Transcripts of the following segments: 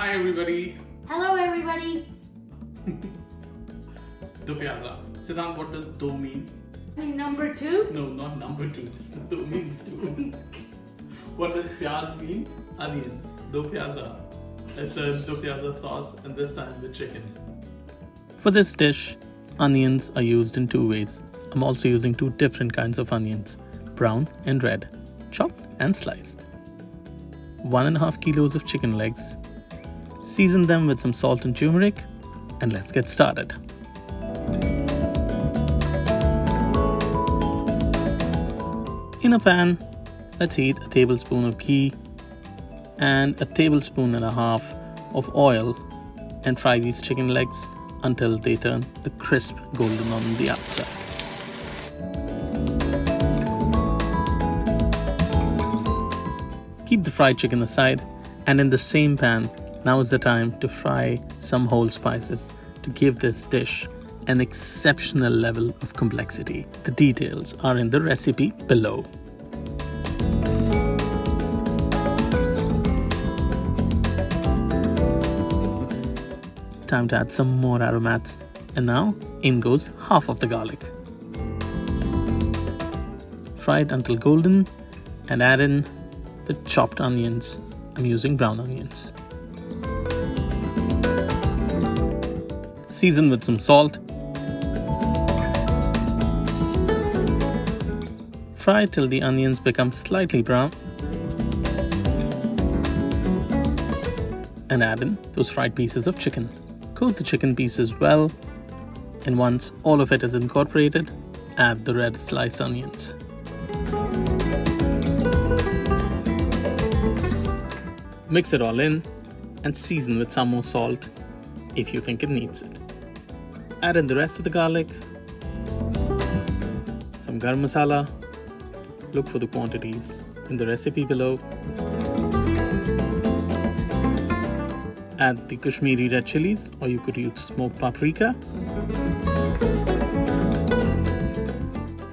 Hi everybody. Hello everybody. Do Pyaza. Siddhant, what does do mean? Number 2? No, not number 2. Do means 2. What does pyaz mean? Onions. Do Pyaza. It's a Do Pyaza sauce and this time with chicken. For this dish, onions are used in two ways. I'm also using two different kinds of onions, brown and red, chopped and sliced. 1.5 kilos of chicken legs. Season them with some salt and turmeric, and let's get started. In a pan, let's heat a tablespoon of ghee and a tablespoon and a half of oil and fry these chicken legs until they turn a crisp golden on the outside. Keep the fried chicken aside, and in the same pan, now is the time to fry some whole spices to give this dish an exceptional level of complexity. The details are in the recipe below. Time to add some more aromats, and now in goes half of the garlic. Fry it until golden and add in the chopped onions. I'm using brown onions. Season with some salt. Fry till the onions become slightly brown. And add in those fried pieces of chicken. Coat the chicken pieces well, and once all of it is incorporated, add the red sliced onions. Mix it all in and season with some more salt if you think it needs it. Add in the rest of the garlic, some garam masala. Look for the quantities in the recipe below. Add the Kashmiri red chilies, or you could use smoked paprika,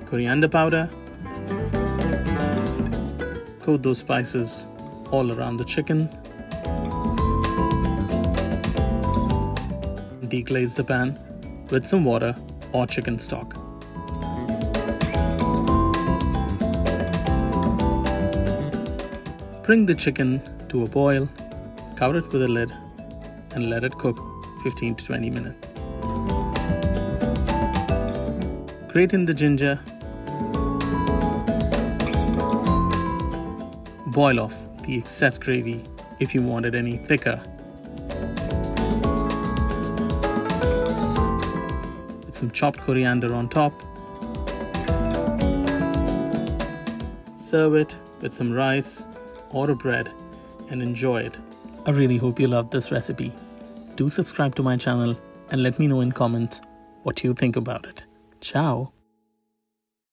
coriander powder. Coat those spices all around the chicken. Deglaze the pan with some water or chicken stock. Bring the chicken to a boil, cover it with a lid, and let it cook 15 to 20 minutes. Grate in the ginger. Boil off the excess gravy if you want it any thicker. With some chopped coriander on top. Serve it with some rice or a bread and enjoy it. I really hope you loved this recipe. Do subscribe to my channel and let me know in comments what you think about it. Ciao!